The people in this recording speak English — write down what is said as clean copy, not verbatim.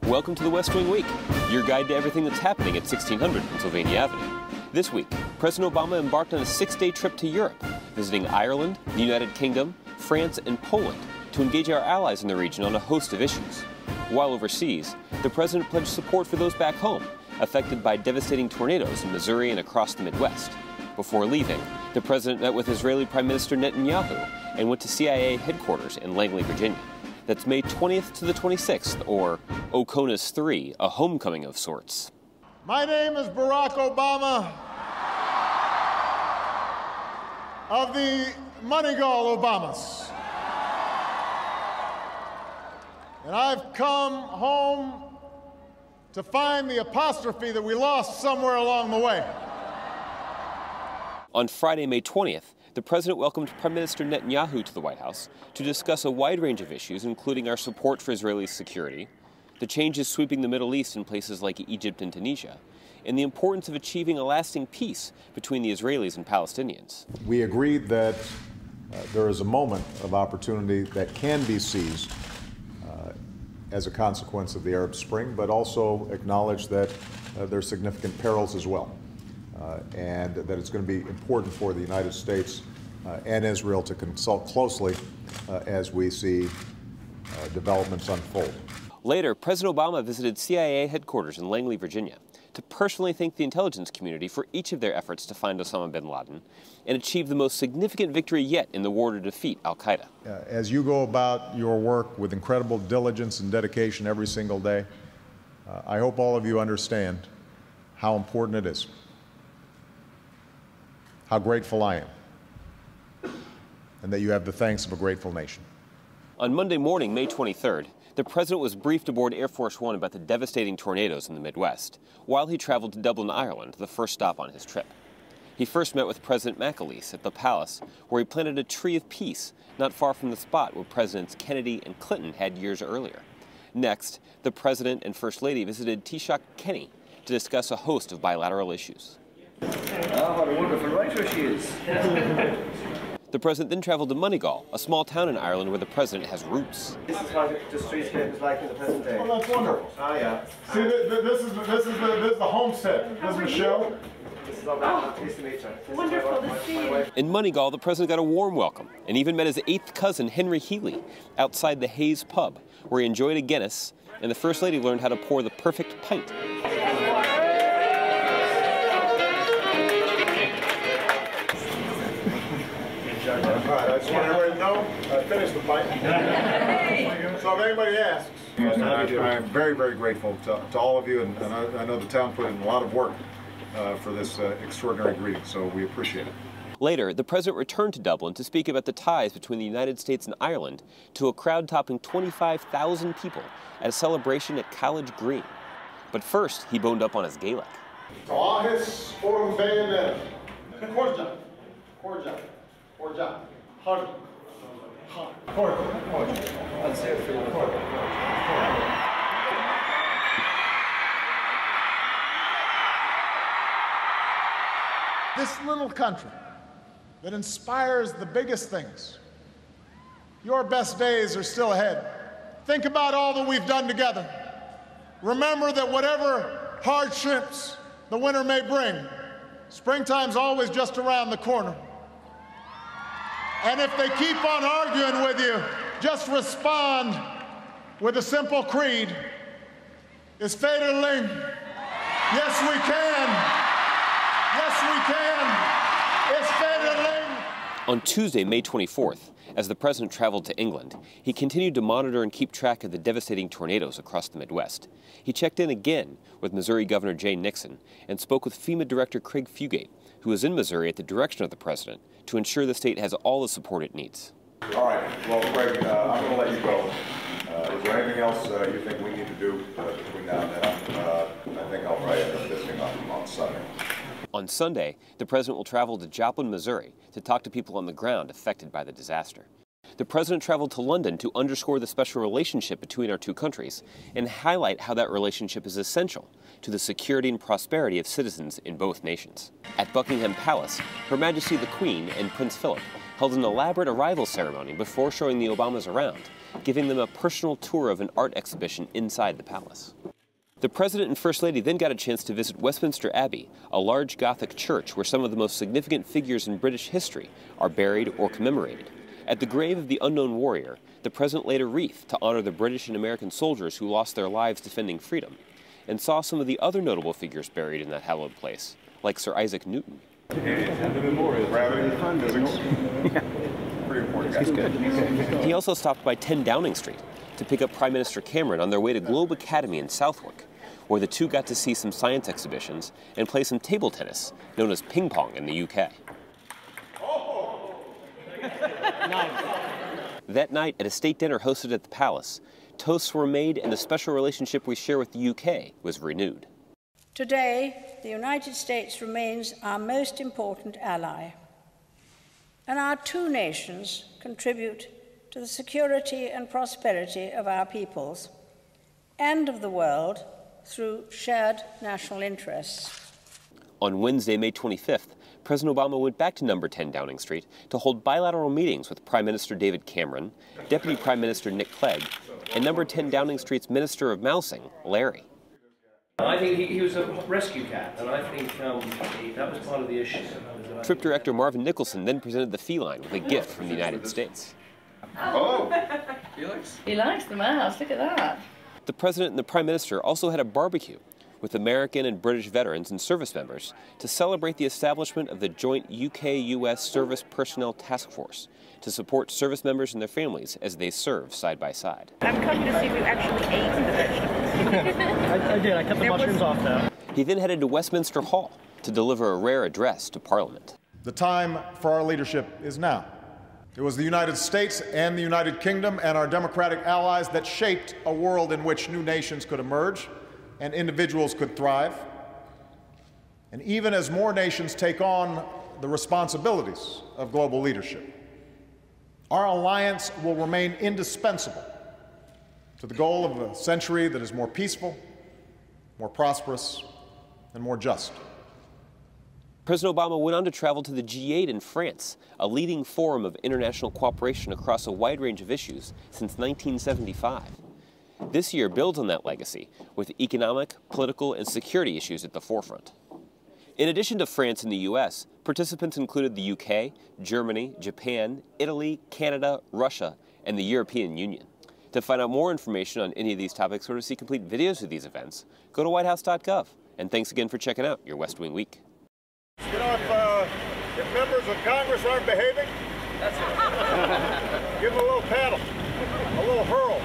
Welcome to the West Wing Week, your guide to everything that's happening at 1600 Pennsylvania Avenue. This week, President Obama embarked on a 6-day trip to Europe, visiting Ireland, the United Kingdom, France, and Poland to engage our allies in the region on a host of issues. While overseas, the president pledged support for those back home, affected by devastating tornadoes in Missouri and across the Midwest. Before leaving, the president met with Israeli Prime Minister NETANYAHU and went to CIA headquarters in Langley, Virginia. That's May 20th to the 26th, or Oconus 3, a homecoming of sorts. My name is Barack Obama of the Moneygall Obamas. And I've come home to find the apostrophe that we lost somewhere along the way. On Friday, May 20th, the president welcomed Prime Minister NETANYAHU to the White House to discuss a wide range of issues, including our support for Israeli security, the changes sweeping the Middle East in places like Egypt and Tunisia, and the importance of achieving a lasting peace between the Israelis and Palestinians. We agreed that there is a moment of opportunity that can be seized as a consequence of the Arab Spring, but also acknowledge that there are significant perils as well. And that it's going to be important for the United States and Israel to consult closely as we see developments unfold. Later, President Obama visited CIA headquarters in Langley, Virginia, to personally thank the intelligence community for each of their efforts to find Osama bin Laden and achieve the most significant victory yet in the war to defeat al-Qaeda. As you go about your work with incredible diligence and dedication every single day, I hope all of you understand how important it is. How grateful I am, and that you have the thanks of a grateful nation. On Monday morning, May 23rd, the president was briefed aboard Air Force One about the devastating tornadoes in the Midwest, while he traveled to Dublin, Ireland, the first stop on his trip. He first met with President McAleese at the palace, where he planted a tree of peace not far from the spot where Presidents Kennedy and Clinton had years earlier. Next, the president and First Lady visited Taoiseach Kenny to discuss a host of bilateral issues. Oh, what a wonderful writer she is. The president then traveled to Moneygall, a small town in Ireland where the president has roots. This is what the streetscape is like in the present day. Oh, that's wonderful. Oh, yeah. See, this is the homestead. This is Michelle. This is all nice to meet you. Wonderful to see you. In Moneygall, the president got a warm welcome and even met his 8th cousin, Henry Healy, outside the Hayes pub, where he enjoyed a Guinness, and the First Lady learned how to pour the perfect pint. All right, I just want everybody to know I finished the pint. So if anybody asks, I'm very, very grateful to all of you, and I know the town put in a lot of work for this extraordinary greeting, so we appreciate it. Later, the president returned to Dublin to speak about the ties between the United States and Ireland to a crowd topping 25,000 people at a celebration at College Green. But first, he boned up on his Gaelic. This little country that inspires the biggest things, your best days are still ahead. Think about all that we've done together. Remember that whatever hardships the winter may bring, springtime's always just around the corner. And if they keep on arguing with you, just respond with a simple creed. It's Federling. Yes, we can. Yes, we can. It's Federling. On Tuesday, May 24th, as the president traveled to England, he continued to monitor and keep track of the devastating tornadoes across the Midwest. He checked in again with Missouri Governor Jay Nixon and spoke with FEMA Director Craig Fugate, who was in Missouri at the direction of the president, to ensure the state has all the support it needs. All right. Well, Craig, I'm going to let you go. Is there anything else you think we need to do between now and then? I think I'll probably end up visiting on Sunday. On Sunday, the president will travel to Joplin, Missouri, to talk to people on the ground affected by the disaster. The president traveled to London to underscore the special relationship between our two countries and highlight how that relationship is essential to the security and prosperity of citizens in both nations. At Buckingham Palace, Her Majesty the Queen and Prince Philip held an elaborate arrival ceremony before showing the Obamas around, giving them a personal tour of an art exhibition inside the palace. The President and First Lady then got a chance to visit Westminster Abbey, a large Gothic church where some of the most significant figures in British history are buried or commemorated. At the grave of the unknown warrior, the President laid a wreath to honor the British and American soldiers who lost their lives defending freedom, and saw some of the other notable figures buried in that hallowed place, like Sir Isaac Newton. He also stopped by 10 Downing Street to pick up Prime Minister Cameron on their way to Globe Academy in Southwark, where the two got to see some science exhibitions and play some table tennis, known as ping pong in the UK. That night, at a state dinner hosted at the palace, toasts were made and the special relationship we share with the UK was renewed. Today, the United States remains our most important ally, and our two nations contribute to the security and prosperity of our peoples and of the world through shared national interests. On Wednesday, May 25th, President Obama went back to number 10 Downing Street to hold bilateral meetings with Prime Minister David Cameron, Deputy Prime Minister Nick Clegg, and number 10 Downing Street's Minister of Mousing, Larry. I think he was a rescue cat, and I think that was part of the issue. Trip director Marvin Nicholson then presented the feline with a gift from the United States. Oh! He likes the mouse, look at that. The President and the Prime Minister also had a barbecue with American and British veterans and service members to celebrate the establishment of the joint UK-US Service Personnel Task Force to support service members and their families as they serve side by side. I'm coming to see if you actually ate the vegetables. I did. I cut the mushrooms off, though. He then headed to Westminster Hall to deliver a rare address to Parliament. The time for our leadership is now. It was the United States and the United Kingdom and our democratic allies that shaped a world in which new nations could emerge and individuals could thrive. And even as more nations take on the responsibilities of global leadership, our alliance will remain indispensable to the goal of a century that is more peaceful, more prosperous, and more just. President Obama went on to travel to the G8 in France, a leading forum of international cooperation across a wide range of issues since 1975. This year builds on that legacy, with economic, political, and security issues at the forefront. In addition to France and the U.S., participants included the UK, Germany, Japan, Italy, Canada, Russia, and the European Union. To find out more information on any of these topics or to see complete videos of these events, go to whitehouse.gov. And thanks again for checking out your West Wing Week. You know, if members of Congress aren't behaving, give them a little paddle, a little hurl.